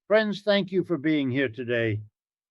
Friends, thank you for being here today.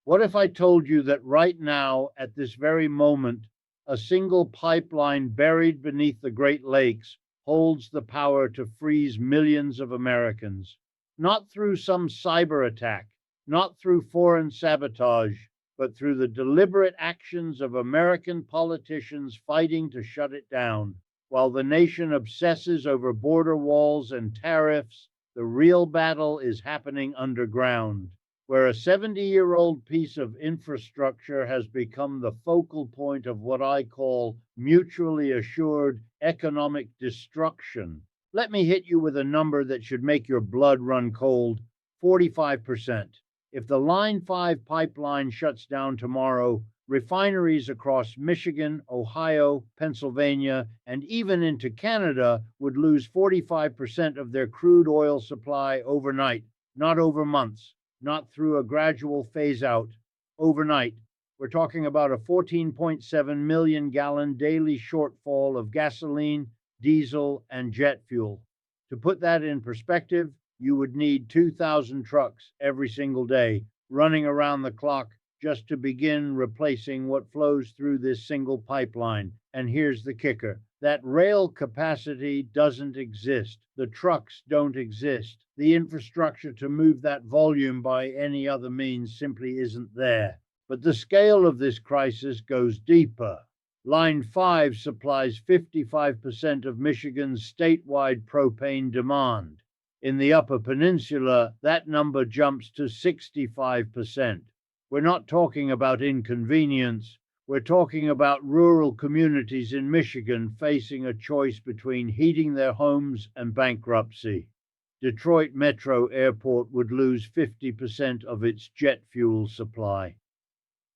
What if I told you that right now, at this very moment, a single pipeline buried beneath the Great Lakes holds the power to freeze millions of Americans? Not through some cyber attack, not through foreign sabotage, but through the deliberate actions of American politicians fighting to shut it down. While the nation obsesses over border walls and tariffs, the real battle is happening underground, where a 70-year-old piece of infrastructure has become the focal point of what I call mutually assured economic destruction. Let me hit you with a number that should make your blood run cold: 45%. If the Line 5 pipeline shuts down tomorrow, refineries across Michigan, Ohio, Pennsylvania, and even into Canada would lose 45% of their crude oil supply overnight, not over months, not through a gradual phase out. Overnight. We're talking about a 14.7 million gallon daily shortfall of gasoline, diesel, and jet fuel. To put that in perspective, you would need 2,000 trucks every single day running around the clock just to begin replacing what flows through this single pipeline. And here's the kicker: that rail capacity doesn't exist. The trucks don't exist. The infrastructure to move that volume by any other means simply isn't there. But the scale of this crisis goes deeper. Line 5 supplies 55% of Michigan's statewide propane demand. In the Upper Peninsula, that number jumps to 65%. We're not talking about inconvenience. We're talking about rural communities in Michigan facing a choice between heating their homes and bankruptcy. Detroit Metro Airport would lose 50% of its jet fuel supply.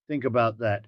Think about that.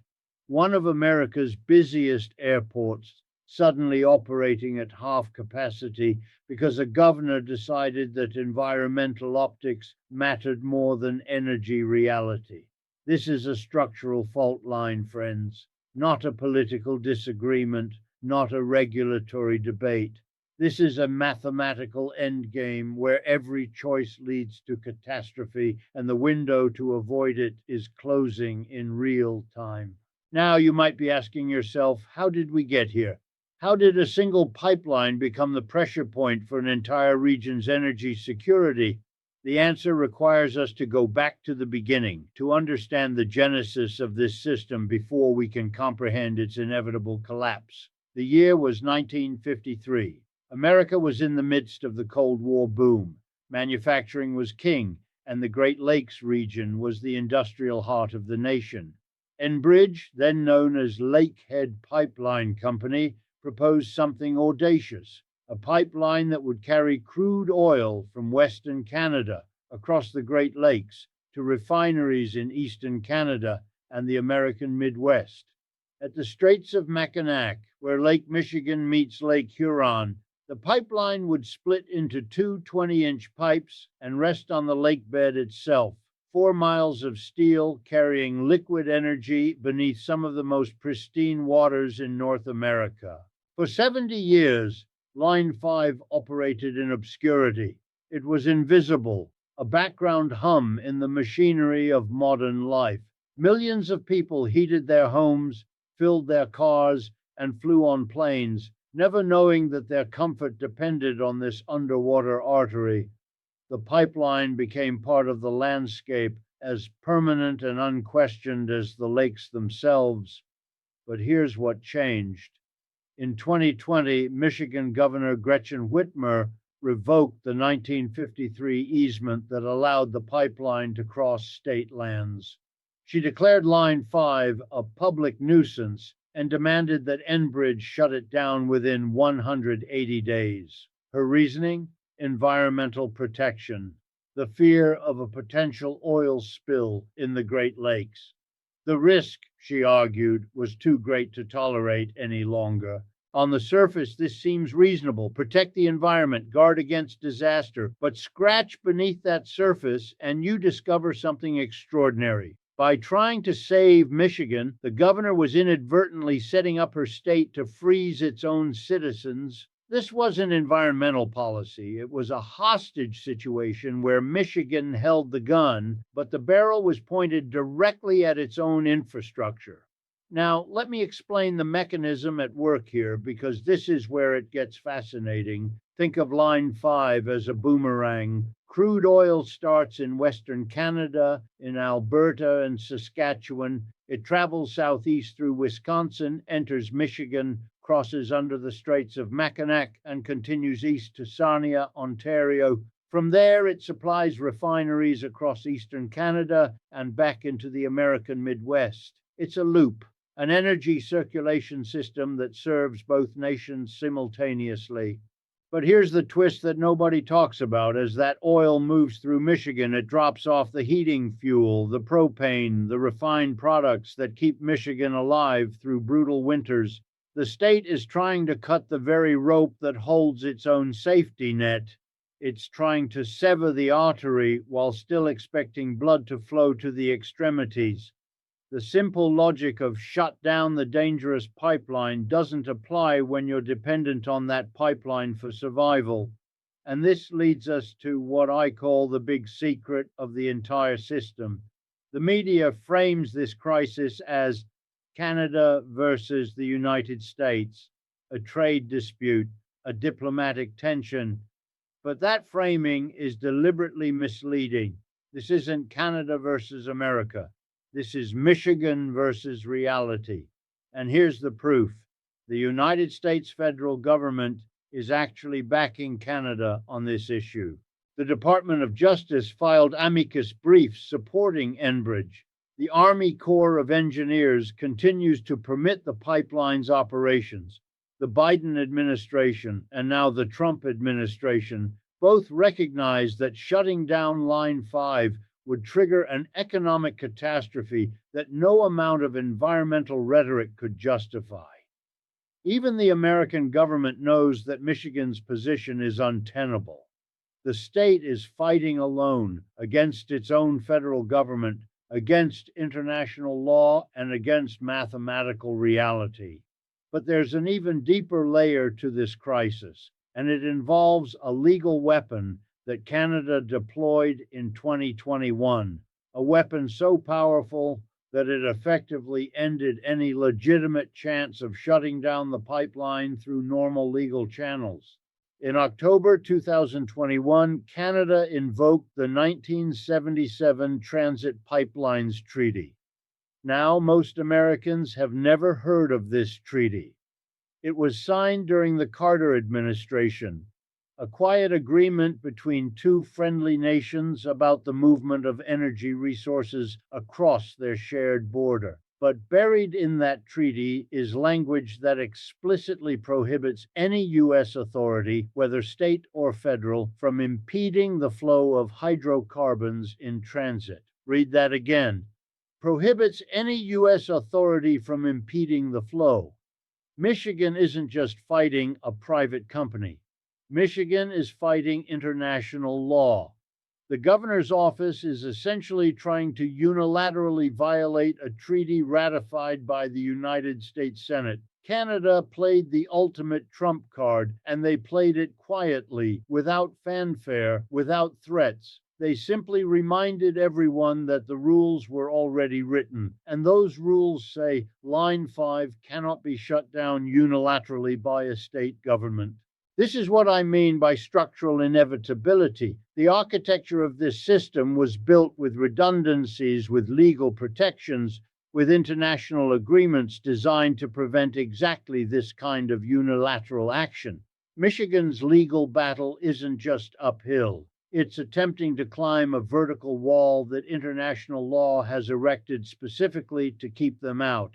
One of America's busiest airports suddenly operating at half capacity because a governor decided that environmental optics mattered more than energy reality. This is a structural fault line, friends, not a political disagreement, not a regulatory debate. This is a mathematical endgame where every choice leads to catastrophe and the window to avoid it is closing in real time. Now you might be asking yourself, how did we get here? How did a single pipeline become the pressure point for an entire region's energy security? The answer requires us to go back to the beginning, to understand the genesis of this system before we can comprehend its inevitable collapse. The year was 1953. America was in the midst of the Cold War boom. Manufacturing was king, and the Great Lakes region was the industrial heart of the nation. Enbridge, then known as Lakehead Pipeline Company, proposed something audacious: a pipeline that would carry crude oil from Western Canada across the Great Lakes to refineries in Eastern Canada and the American Midwest. At the Straits of Mackinac, where Lake Michigan meets Lake Huron, the pipeline would split into two 20-inch pipes and rest on the lake bed itself. 4 miles of steel carrying liquid energy beneath some of the most pristine waters in North America. For 70 years, Line 5 operated in obscurity. It was invisible, a background hum in the machinery of modern life. Millions of people heated their homes, filled their cars, and flew on planes, never knowing that their comfort depended on this underwater artery. The pipeline became part of the landscape, as permanent and unquestioned as the lakes themselves. But here's what changed. In 2020, Michigan Governor Gretchen Whitmer revoked the 1953 easement that allowed the pipeline to cross state lands. She declared Line 5 a public nuisance and demanded that Enbridge shut it down within 180 days. Her reasoning? Environmental protection, the fear of a potential oil spill in the Great Lakes. The risk, she argued, was too great to tolerate any longer. On the surface, this seems reasonable: protect the environment, guard against disaster. But scratch beneath that surface and you discover something extraordinary. By trying to save Michigan, the governor was inadvertently setting up her state to freeze its own citizens. This wasn't environmental policy. It was a hostage situation where Michigan held the gun, but the barrel was pointed directly at its own infrastructure. Now, let me explain the mechanism at work here because this is where it gets fascinating. Think of Line 5 as a boomerang. Crude oil starts in Western Canada, in Alberta and Saskatchewan. It travels southeast through Wisconsin, enters Michigan, crosses under the Straits of Mackinac, and continues east to Sarnia, Ontario. From there, it supplies refineries across eastern Canada and back into the American Midwest. It's a loop, an energy circulation system that serves both nations simultaneously. But here's the twist that nobody talks about. As that oil moves through Michigan, it drops off the heating fuel, the propane, the refined products that keep Michigan alive through brutal winters. The state is trying to cut the very rope that holds its own safety net. It's trying to sever the artery while still expecting blood to flow to the extremities. The simple logic of shut down the dangerous pipeline doesn't apply when you're dependent on that pipeline for survival. And this leads us to what I call the big secret of the entire system. The media frames this crisis as Canada versus the United States, a trade dispute, a diplomatic tension. But that framing is deliberately misleading. This isn't Canada versus America. This is Michigan versus reality. And here's the proof. The United States federal government is actually backing Canada on this issue. The Department of Justice filed amicus briefs supporting Enbridge. The Army Corps of Engineers continues to permit the pipeline's operations. The Biden administration and now the Trump administration both recognize that shutting down Line 5 would trigger an economic catastrophe that no amount of environmental rhetoric could justify. Even the American government knows that Michigan's position is untenable. The state is fighting alone against its own federal government, against international law, and against mathematical reality. But there's an even deeper layer to this crisis, and it involves a legal weapon that Canada deployed in 2021, a weapon so powerful that it effectively ended any legitimate chance of shutting down the pipeline through normal legal channels. In October 2021, Canada invoked the 1977 Transit Pipelines Treaty. Now, most Americans have never heard of this treaty. It was signed during the Carter administration, a quiet agreement between two friendly nations about the movement of energy resources across their shared border. But buried in that treaty is language that explicitly prohibits any U.S. authority, whether state or federal, from impeding the flow of hydrocarbons in transit. Read that again. Prohibits any U.S. authority from impeding the flow. Michigan isn't just fighting a private company. Michigan is fighting international law. The governor's office is essentially trying to unilaterally violate a treaty ratified by the United States Senate. Canada played the ultimate trump card, and they played it quietly, without fanfare, without threats. They simply reminded everyone that the rules were already written, and those rules say Line 5 cannot be shut down unilaterally by a state government. This is what I mean by structural inevitability. The architecture of this system was built with redundancies, with legal protections, with international agreements designed to prevent exactly this kind of unilateral action. Michigan's legal battle isn't just uphill. It's attempting to climb a vertical wall that international law has erected specifically to keep them out.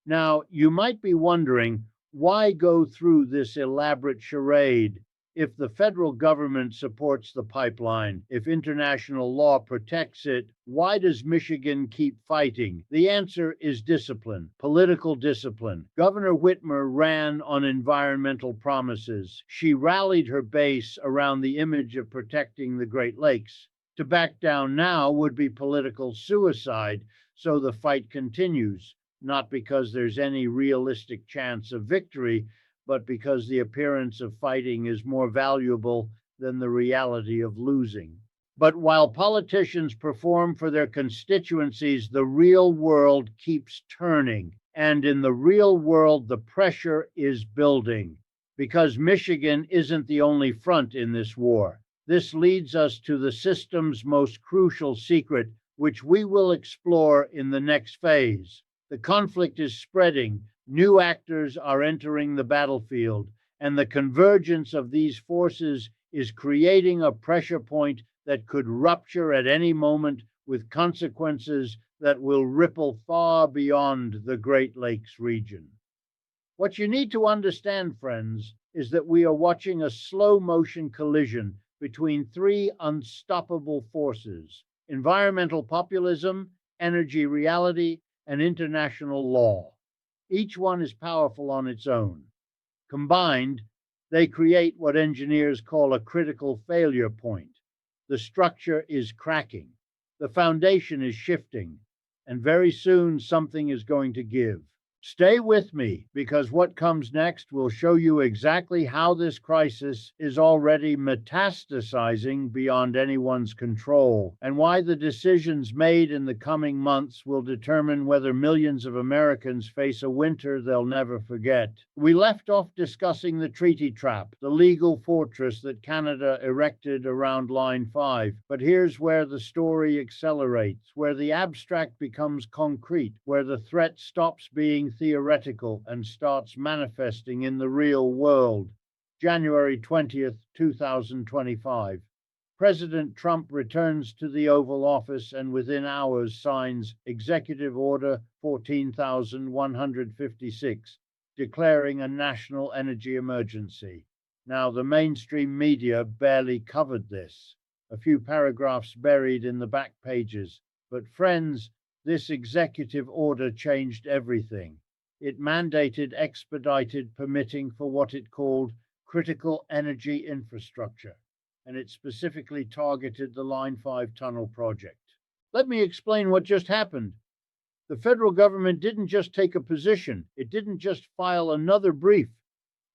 Now, you might be wondering, why go through this elaborate charade? If the federal government supports the pipeline, if international law protects it, why does Michigan keep fighting? The answer is discipline, political discipline. Governor Whitmer ran on environmental promises. She rallied her base around the image of protecting the Great Lakes. To back down now would be political suicide, so the fight continues. Not because there's any realistic chance of victory, but because the appearance of fighting is more valuable than the reality of losing. But while politicians perform for their constituencies, the real world keeps turning. And in the real world, the pressure is building because Michigan isn't the only front in this war. This leads us to the system's most crucial secret, which we will explore in the next phase. The conflict is spreading, new actors are entering the battlefield, and the convergence of these forces is creating a pressure point that could rupture at any moment with consequences that will ripple far beyond the Great Lakes region. What you need to understand, friends, is that we are watching a slow motion collision between three unstoppable forces: environmental populism, energy reality, and international law. Each one is powerful on its own. Combined, they create what engineers call a critical failure point. The structure is cracking, the foundation is shifting, and very soon something is going to give. Stay with me, because what comes next will show you exactly how this crisis is already metastasizing beyond anyone's control, and why the decisions made in the coming months will determine whether millions of Americans face a winter they'll never forget. We left off discussing the treaty trap, the legal fortress that Canada erected around Line 5. But here's where the story accelerates, where the abstract becomes concrete, where the threat stops being theoretical and starts manifesting in the real world. January 20th, 2025. President Trump returns to the Oval Office and within hours signs Executive Order 14,156, declaring a national energy emergency. Now, the mainstream media barely covered this, a few paragraphs buried in the back pages. But friends, this executive order changed everything. It mandated expedited permitting for what it called critical energy infrastructure, and it specifically targeted the Line 5 tunnel project. Let me explain what just happened. The federal government didn't just take a position, it didn't just file another brief,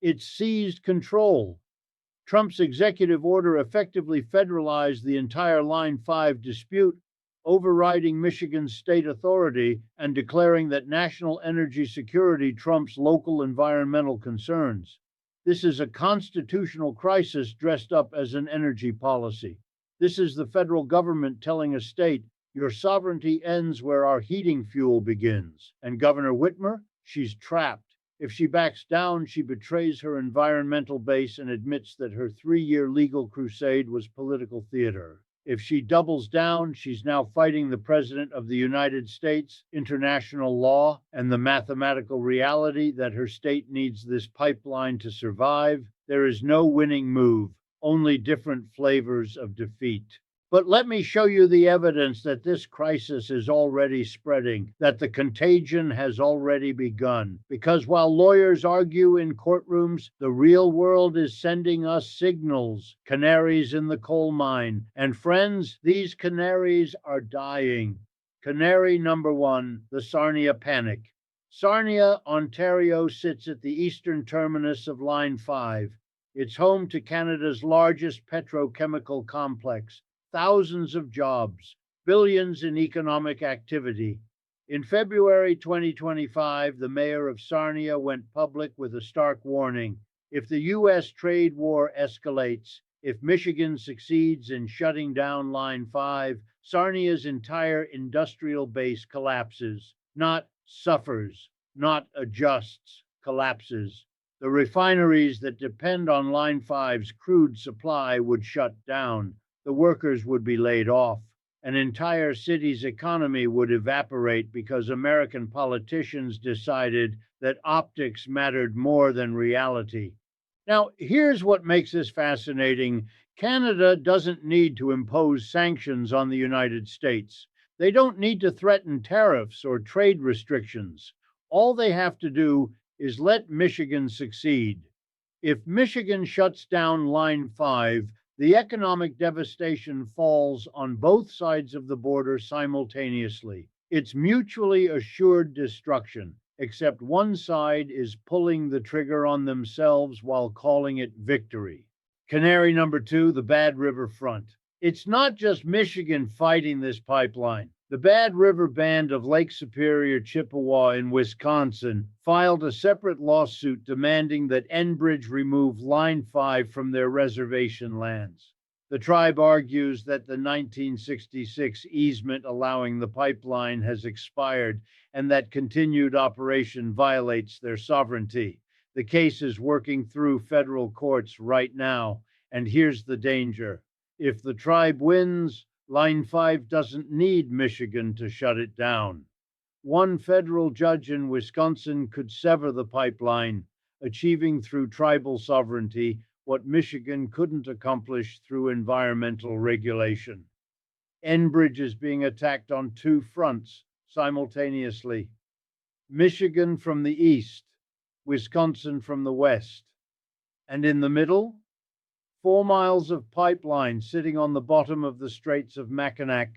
it seized control. Trump's executive order effectively federalized the entire Line 5 dispute, overriding Michigan's state authority and declaring that national energy security trumps local environmental concerns. This is a constitutional crisis dressed up as an energy policy. This is the federal government telling a state, your sovereignty ends where our heating fuel begins. And Governor Whitmer, she's trapped. If she backs down, she betrays her environmental base and admits that her 3-year legal crusade was political theater. If she doubles down, she's now fighting the President of the United States, international law, and the mathematical reality that her state needs this pipeline to survive. There is no winning move, only different flavors of defeat. But let me show you the evidence that this crisis is already spreading, that the contagion has already begun. Because while lawyers argue in courtrooms, the real world is sending us signals, canaries in the coal mine. And friends, these canaries are dying. Canary number one, the Sarnia Panic. Sarnia, Ontario sits at the eastern terminus of Line 5. It's home to Canada's largest petrochemical complex. Thousands of jobs, billions in economic activity. In February 2025, the mayor of Sarnia went public with a stark warning. If the U.S. trade war escalates, if Michigan succeeds in shutting down Line 5, Sarnia's entire industrial base collapses, not suffers, not adjusts, collapses. The refineries that depend on Line 5's crude supply would shut down. The workers would be laid off. An entire city's economy would evaporate because American politicians decided that optics mattered more than reality. Now, here's what makes this fascinating. Canada doesn't need to impose sanctions on the United States. They don't need to threaten tariffs or trade restrictions. All they have to do is let Michigan succeed. If Michigan shuts down Line 5, the economic devastation falls on both sides of the border simultaneously. It's mutually assured destruction. except one side is pulling the trigger on themselves while calling it victory. Canary number 2, the Bad River Front. It's not just Michigan fighting this pipeline. The Bad River Band of Lake Superior, Chippewa in Wisconsin filed a separate lawsuit demanding that Enbridge remove Line 5 from their reservation lands. The tribe argues that the 1966 easement allowing the pipeline has expired and that continued operation violates their sovereignty. The case is working through federal courts right now, and here's the danger. If the tribe wins, Line 5 doesn't need Michigan to shut it down. One federal judge in Wisconsin could sever the pipeline, achieving through tribal sovereignty what Michigan couldn't accomplish through environmental regulation. Enbridge is being attacked on 2 fronts simultaneously. Michigan from the east, Wisconsin from the west. And in the middle, 4 miles of pipeline sitting on the bottom of the Straits of Mackinac,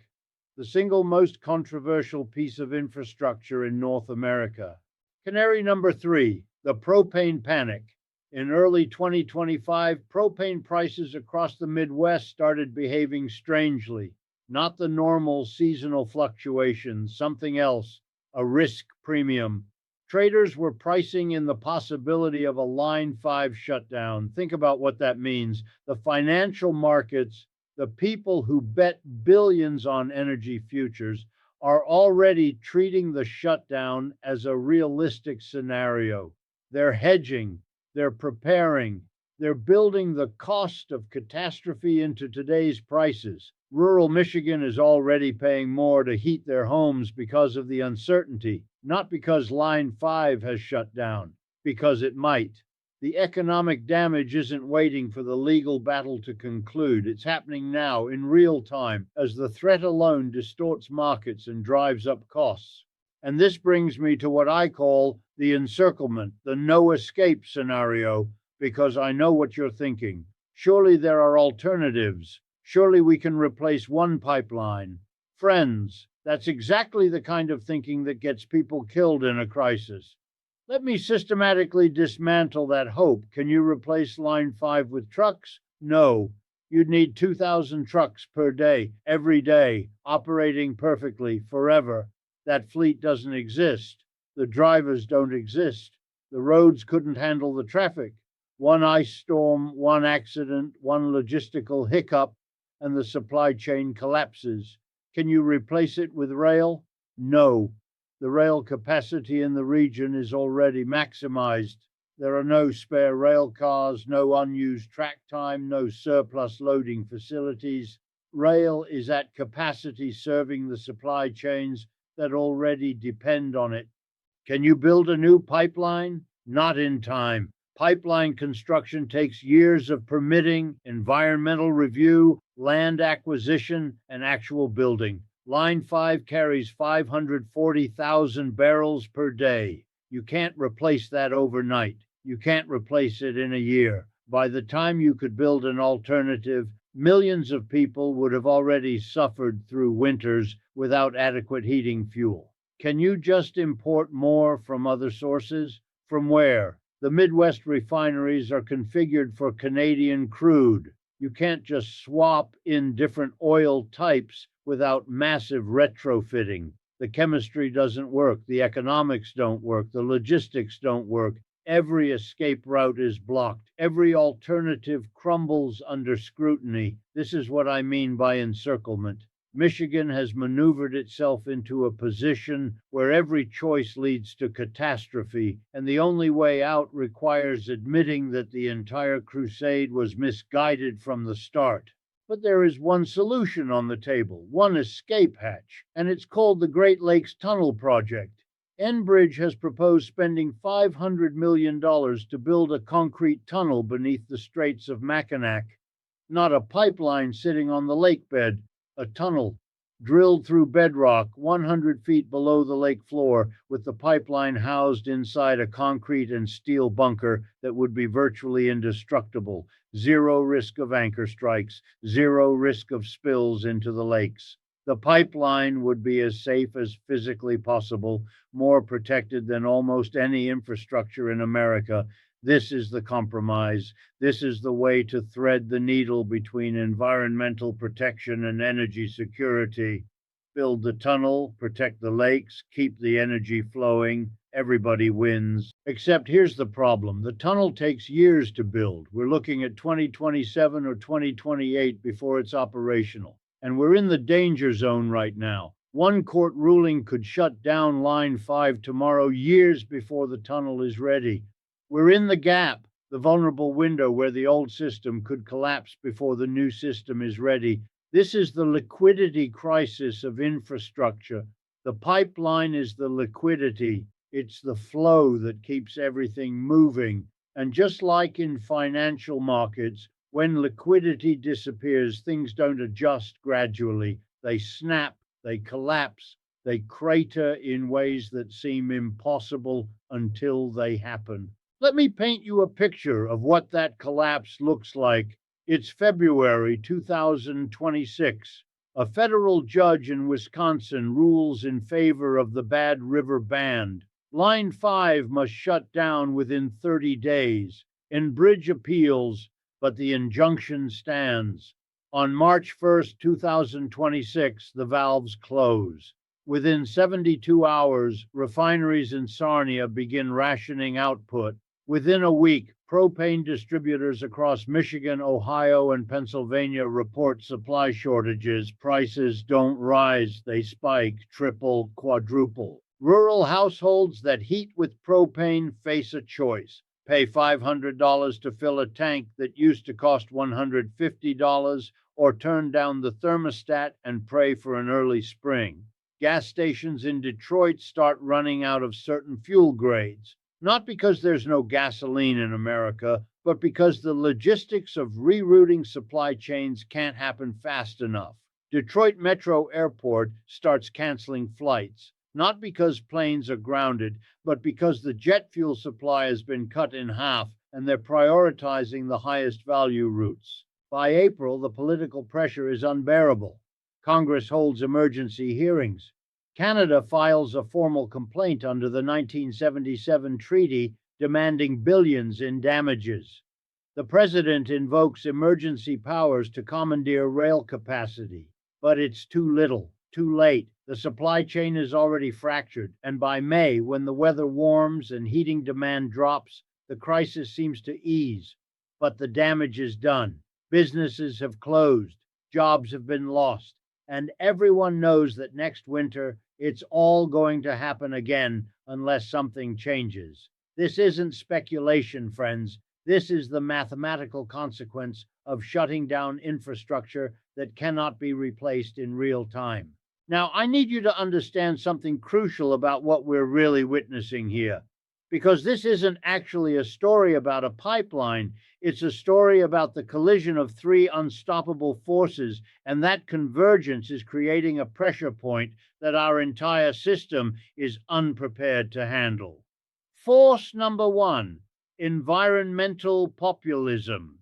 the single most controversial piece of infrastructure in North America. Canary number 3, the propane panic. In early 2025, propane prices across the Midwest started behaving strangely. Not the normal seasonal fluctuations, something else, a risk premium. Traders were pricing in the possibility of a Line 5 shutdown. Think about what that means. The financial markets, the people who bet billions on energy futures, are already treating the shutdown as a realistic scenario. They're hedging, they're preparing, they're building the cost of catastrophe into today's prices. Rural Michigan is already paying more to heat their homes because of the uncertainty, not because Line 5 has shut down, because it might. The economic damage isn't waiting for the legal battle to conclude. It's happening now in real time as the threat alone distorts markets and drives up costs. And this brings me to what I call the encirclement, the no escape scenario, because I know what you're thinking. Surely there are alternatives. Surely we can replace one pipeline. Friends, that's exactly the kind of thinking that gets people killed in a crisis. Let me systematically dismantle that hope. Can you replace Line 5 with trucks? No. You'd need 2,000 trucks per day, every day, operating perfectly, forever. That fleet doesn't exist. The drivers don't exist. The roads couldn't handle the traffic. One ice storm, one accident, one logistical hiccup, and the supply chain collapses. Can you replace it with rail? No. The rail capacity in the region is already maximized. There are no spare rail cars, no unused track time, no surplus loading facilities. Rail is at capacity, serving the supply chains that already depend on it. Can you build a new pipeline? Not in time. Pipeline construction takes years of permitting, environmental review, land acquisition, and actual building. Line 5 carries 540,000 barrels per day. You can't replace that overnight. You can't replace it in a year. By the time you could build an alternative, millions of people would have already suffered through winters without adequate heating fuel. Can you just import more from other sources? From where? The Midwest refineries are configured for Canadian crude. You can't just swap in different oil types without massive retrofitting. The chemistry doesn't work, the economics don't work, the logistics don't work. Every escape route is blocked. Every alternative crumbles under scrutiny. This is what I mean by encirclement. Michigan has maneuvered itself into a position where every choice leads to catastrophe, and the only way out requires admitting that the entire crusade was misguided from the start. But there is one solution on the table, one escape hatch, and it's called the Great Lakes Tunnel Project. Enbridge has proposed spending $500 million to build a concrete tunnel beneath the Straits of Mackinac. Not a pipeline sitting on the lake bed, a tunnel drilled through bedrock 100 feet below the lake floor, with the pipeline housed inside a concrete and steel bunker that would be virtually indestructible. Zero risk of anchor strikes, zero risk of spills into the lakes. The pipeline would be as safe as physically possible, more protected than almost any infrastructure in America. This is the compromise. This is the way to thread the needle between environmental protection and energy security. Build the tunnel, protect the lakes, keep the energy flowing. Everybody wins. Except here's the problem: the tunnel takes years to build. We're looking at 2027 or 2028 before it's operational. And we're in the danger zone right now. One court ruling could shut down Line 5 tomorrow, years before the tunnel is ready. We're in the gap, the vulnerable window where the old system could collapse before the new system is ready. This is the liquidity crisis of infrastructure. The pipeline is the liquidity. It's the flow that keeps everything moving. And just like in financial markets, when liquidity disappears, things don't adjust gradually. They snap, they collapse, they crater in ways that seem impossible until they happen. Let me paint you a picture of what that collapse looks like. It's February 2026. A federal judge in Wisconsin rules in favor of the Bad River Band. Line 5 must shut down within 30 days. Enbridge appeals, but the injunction stands. On March 1st, 2026, the valves close. Within 72 hours, refineries in Sarnia begin rationing output. Within a week, propane distributors across Michigan, Ohio, and Pennsylvania report supply shortages. Prices don't rise, they spike, triple, quadruple. Rural households that heat with propane face a choice: pay $500 to fill a tank that used to cost $150, or turn down the thermostat and pray for an early spring. Gas stations in Detroit start running out of certain fuel grades. Not because there's no gasoline in America, but because the logistics of rerouting supply chains can't happen fast enough. Detroit Metro Airport starts canceling flights, not because planes are grounded, but because the jet fuel supply has been cut in half and they're prioritizing the highest value routes. By April, the political pressure is unbearable. Congress holds emergency hearings. Canada files a formal complaint under the 1977 treaty demanding billions in damages. The president invokes emergency powers to commandeer rail capacity, but it's too little, too late. The supply chain is already fractured, and by May, when the weather warms and heating demand drops, the crisis seems to ease. But the damage is done. Businesses have closed, jobs have been lost, and everyone knows that next winter it's all going to happen again unless something changes. This isn't speculation, friends. This is the mathematical consequence of shutting down infrastructure that cannot be replaced in real time. Now, I need you to understand something crucial about what we're really witnessing here, because this isn't actually a story about a pipeline. It's a story about the collision of three unstoppable forces, and that convergence is creating a pressure point that our entire system is unprepared to handle. Force number one: environmental populism.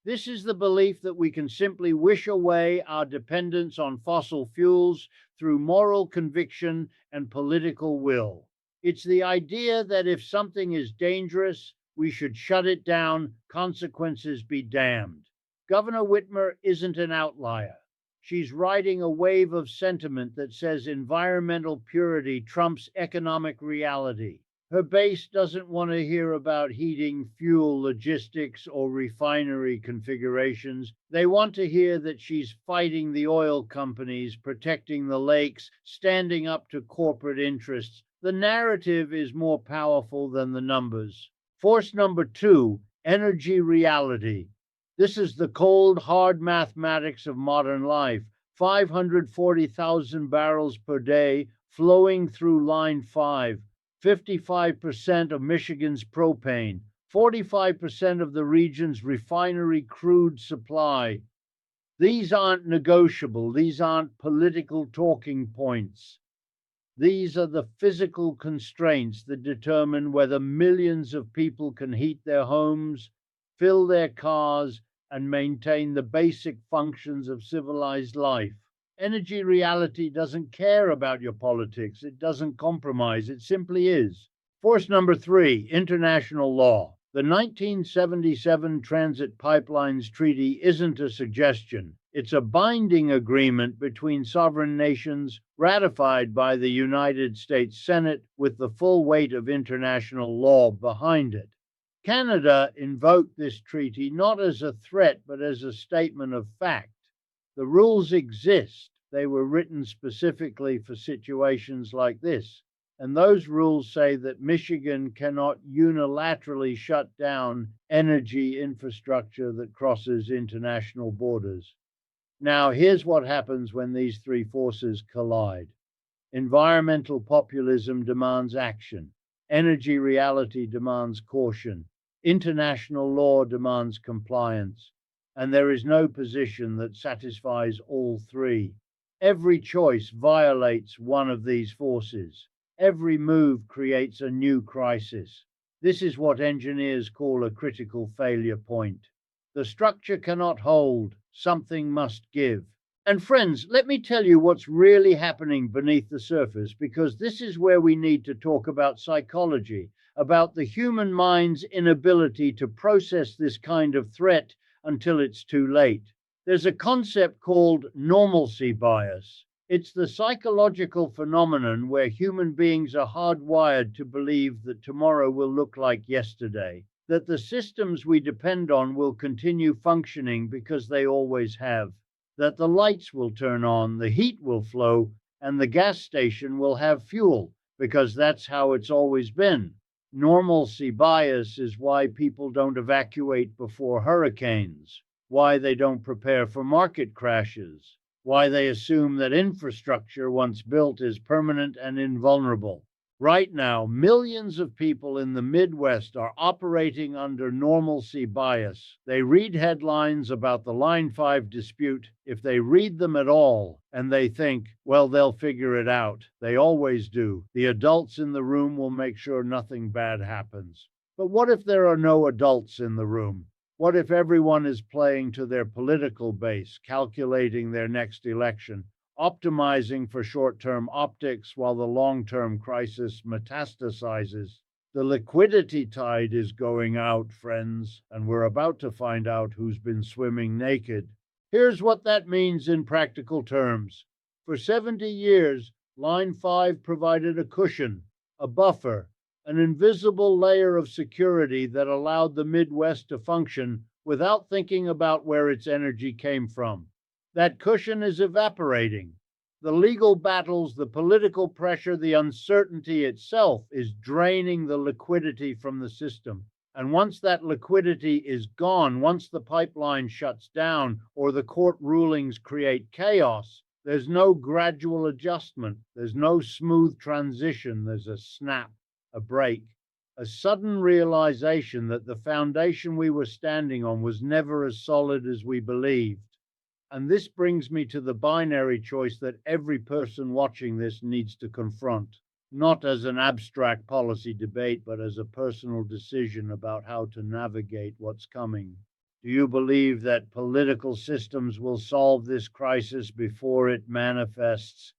This is the belief that we can simply wish away our dependence on fossil fuels through moral conviction and political will. It's the idea that if something is dangerous, we should shut it down, consequences be damned. Governor Whitmer isn't an outlier. She's riding a wave of sentiment that says environmental purity trumps economic reality. Her base doesn't want to hear about heating, fuel, logistics, or refinery configurations. They want to hear that she's fighting the oil companies, protecting the lakes, standing up to corporate interests. The narrative is more powerful than the numbers. Force number two: energy reality. This is the cold, hard mathematics of modern life. 540,000 barrels per day flowing through Line 5. 55% of Michigan's propane, 45% of the region's refinery crude supply. These aren't negotiable. These aren't political talking points. These are the physical constraints that determine whether millions of people can heat their homes, fill their cars, and maintain the basic functions of civilized life. Energy reality doesn't care about your politics. It doesn't compromise. It simply is. Force number 3, international law. The 1977 Transit Pipelines Treaty isn't a suggestion. It's a binding agreement between sovereign nations ratified by the United States Senate with the full weight of international law behind it. Canada invoked this treaty not as a threat but as a statement of fact. The rules exist. They were written specifically for situations like this. And those rules say that Michigan cannot unilaterally shut down energy infrastructure that crosses international borders. Now, here's what happens when these three forces collide. Environmental populism demands action. Energy reality demands caution. International law demands compliance. And there is no position that satisfies all three. Every choice violates one of these forces. Every move creates a new crisis. This is what engineers call a critical failure point. The structure cannot hold. Something must give. And friends, let me tell you what's really happening beneath the surface, because this is where we need to talk about psychology, about the human mind's inability to process this kind of threat until it's too late. There's a concept called normalcy bias. It's the psychological phenomenon where human beings are hardwired to believe that tomorrow will look like yesterday, that the systems we depend on will continue functioning because they always have, that the lights will turn on, the heat will flow, and the gas station will have fuel because that's how it's always been. Normalcy bias is why people don't evacuate before hurricanes, why they don't prepare for market crashes, why they assume that infrastructure once built is permanent and invulnerable. Right now, millions of people in the Midwest are operating under normalcy bias. They read headlines about the Line 5 dispute, if they read them at all, and they think, well, they'll figure it out. They always do. The adults in the room will make sure nothing bad happens. But what if there are no adults in the room? What if everyone is playing to their political base, calculating their next election, optimizing for short-term optics while the long-term crisis metastasizes? The liquidity tide is going out, friends, and we're about to find out who's been swimming naked. Here's what that means in practical terms. For 70 years, Line 5 provided a cushion, a buffer, an invisible layer of security that allowed the Midwest to function without thinking about where its energy came from. That cushion is evaporating. The legal battles, the political pressure, the uncertainty itself is draining the liquidity from the system. And once that liquidity is gone, once the pipeline shuts down or the court rulings create chaos, there's no gradual adjustment. There's no smooth transition. There's a snap, a break, a sudden realization that the foundation we were standing on was never as solid as we believed. And this brings me to the binary choice that every person watching this needs to confront, not as an abstract policy debate, but as a personal decision about how to navigate what's coming. Do you believe that political systems will solve this crisis before it manifests?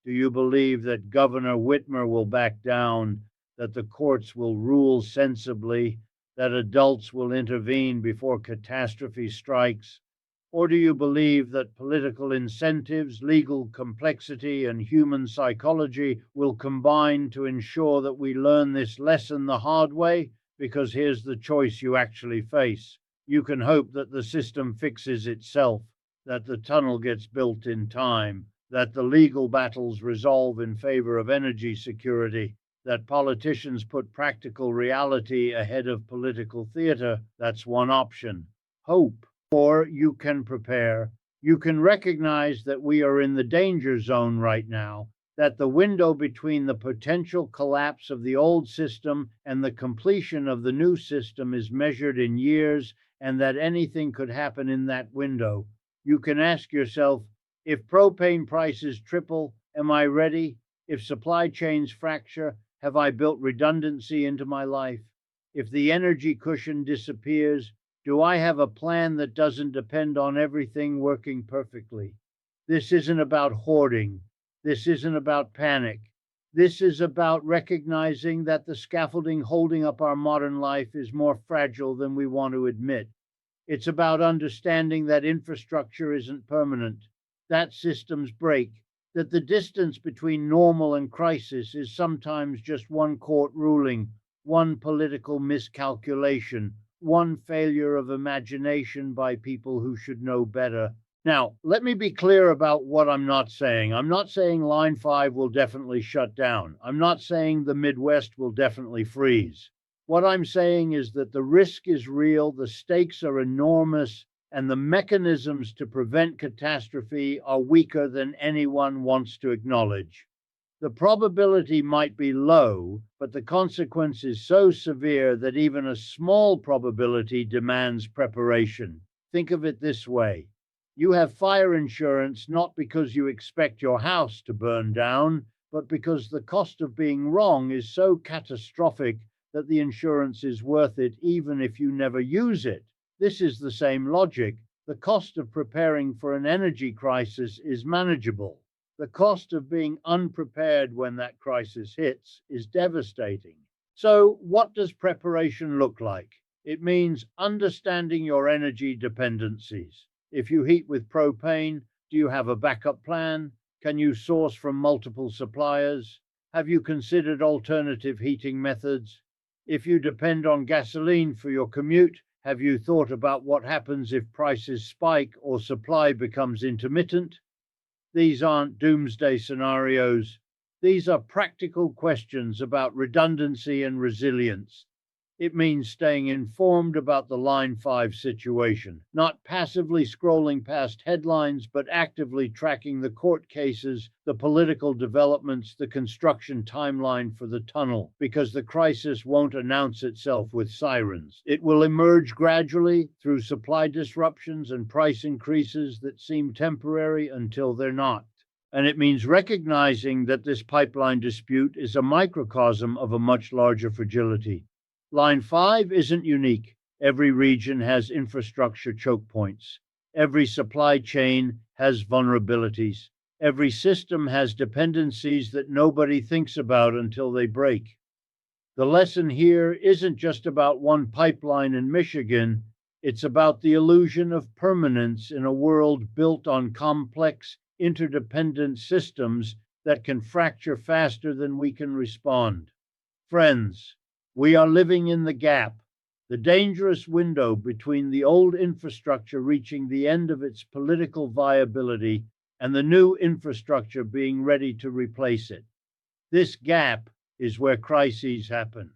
Do you believe that Governor Whitmer will back down, that the courts will rule sensibly, that adults will intervene before catastrophe strikes? Or do you believe that political incentives, legal complexity, and human psychology will combine to ensure that we learn this lesson the hard way? Because here's the choice you actually face. You can hope that the system fixes itself, that the tunnel gets built in time, that the legal battles resolve in favor of energy security, that politicians put practical reality ahead of political theater. That's one option. Hope. Or you can prepare. You can recognize that we are in the danger zone right now, that the window between the potential collapse of the old system and the completion of the new system is measured in years, and that anything could happen in that window. You can ask yourself, if propane prices triple, am I ready? If supply chains fracture, have I built redundancy into my life? If the energy cushion disappears, do I have a plan that doesn't depend on everything working perfectly? This isn't about hoarding. This isn't about panic. This is about recognizing that the scaffolding holding up our modern life is more fragile than we want to admit. It's about understanding that infrastructure isn't permanent, that systems break, that the distance between normal and crisis is sometimes just one court ruling, one political miscalculation, one failure of imagination by people who should know better. Now, let me be clear about what I'm not saying. I'm not saying Line 5 will definitely shut down. I'm not saying the Midwest will definitely freeze. What I'm saying is that the risk is real, the stakes are enormous, and the mechanisms to prevent catastrophe are weaker than anyone wants to acknowledge. The probability might be low, but the consequence is so severe that even a small probability demands preparation. Think of it this way. You have fire insurance not because you expect your house to burn down, but because the cost of being wrong is so catastrophic that the insurance is worth it even if you never use it. This is the same logic. The cost of preparing for an energy crisis is manageable. The cost of being unprepared when that crisis hits is devastating. So, what does preparation look like? It means understanding your energy dependencies. If you heat with propane, do you have a backup plan? Can you source from multiple suppliers? Have you considered alternative heating methods? If you depend on gasoline for your commute, have you thought about what happens if prices spike or supply becomes intermittent? These aren't doomsday scenarios. These are practical questions about redundancy and resilience. It means staying informed about the Line 5 situation, not passively scrolling past headlines, but actively tracking the court cases, the political developments, the construction timeline for the tunnel, because the crisis won't announce itself with sirens. It will emerge gradually through supply disruptions and price increases that seem temporary until they're not. And it means recognizing that this pipeline dispute is a microcosm of a much larger fragility. Line 5 isn't unique. Every region has infrastructure choke points. Every supply chain has vulnerabilities. Every system has dependencies that nobody thinks about until they break. The lesson here isn't just about one pipeline in Michigan. It's about the illusion of permanence in a world built on complex, interdependent systems that can fracture faster than we can respond. Friends, we are living in the gap, the dangerous window between the old infrastructure reaching the end of its political viability and the new infrastructure being ready to replace it. This gap is where crises happen,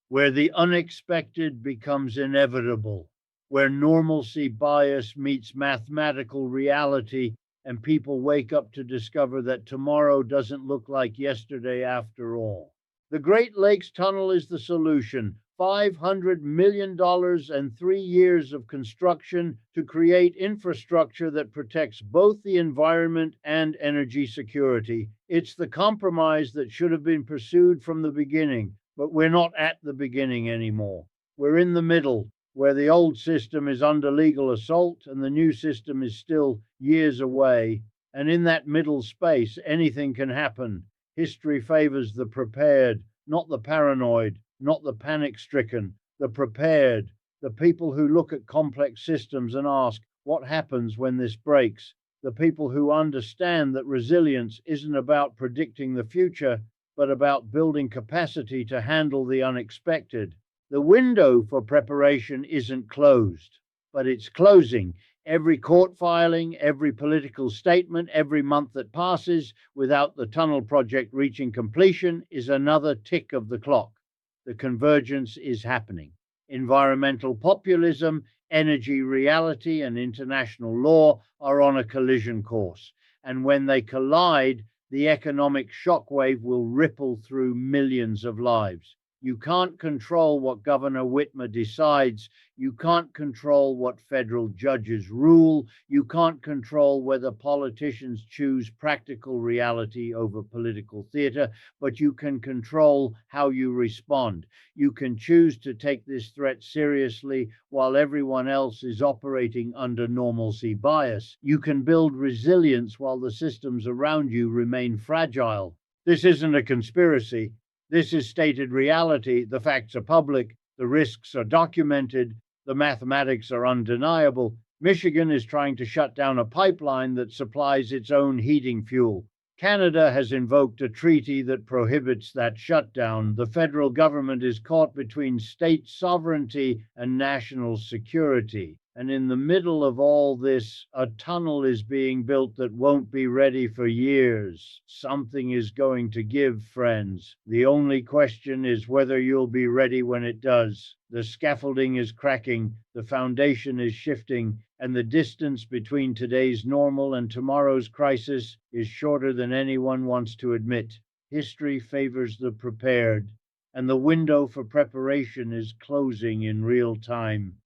where the unexpected becomes inevitable, where normalcy bias meets mathematical reality and people wake up to discover that tomorrow doesn't look like yesterday after all. The Great Lakes Tunnel is the solution. $500 million and 3 years of construction to create infrastructure that protects both the environment and energy security. It's the compromise that should have been pursued from the beginning, but we're not at the beginning anymore. We're in the middle, where the old system is under legal assault and the new system is still years away. And in that middle space, anything can happen. History favors the prepared, not the paranoid, not the panic-stricken, the prepared, the people who look at complex systems and ask, what happens when this breaks? The people who understand that resilience isn't about predicting the future, but about building capacity to handle the unexpected. The window for preparation isn't closed, but it's closing. Every court filing, every political statement, every month that passes without the tunnel project reaching completion is another tick of the clock. The convergence is happening. Environmental populism, energy reality, and international law are on a collision course. And when they collide, the economic shockwave will ripple through millions of lives. You can't control what Governor Whitmer decides. You can't control what federal judges rule. You can't control whether politicians choose practical reality over political theater, but you can control how you respond. You can choose to take this threat seriously while everyone else is operating under normalcy bias. You can build resilience while the systems around you remain fragile. This isn't a conspiracy. This is stated reality. The facts are public. The risks are documented. The mathematics are undeniable. Michigan is trying to shut down a pipeline that supplies its own heating fuel. Canada has invoked a treaty that prohibits that shutdown. The federal government is caught between state sovereignty and national security. And in the middle of all this, a tunnel is being built that won't be ready for years. Something is going to give, friends. The only question is whether you'll be ready when it does. The scaffolding is cracking, the foundation is shifting, and the distance between today's normal and tomorrow's crisis is shorter than anyone wants to admit. History favors the prepared, and the window for preparation is closing in real time.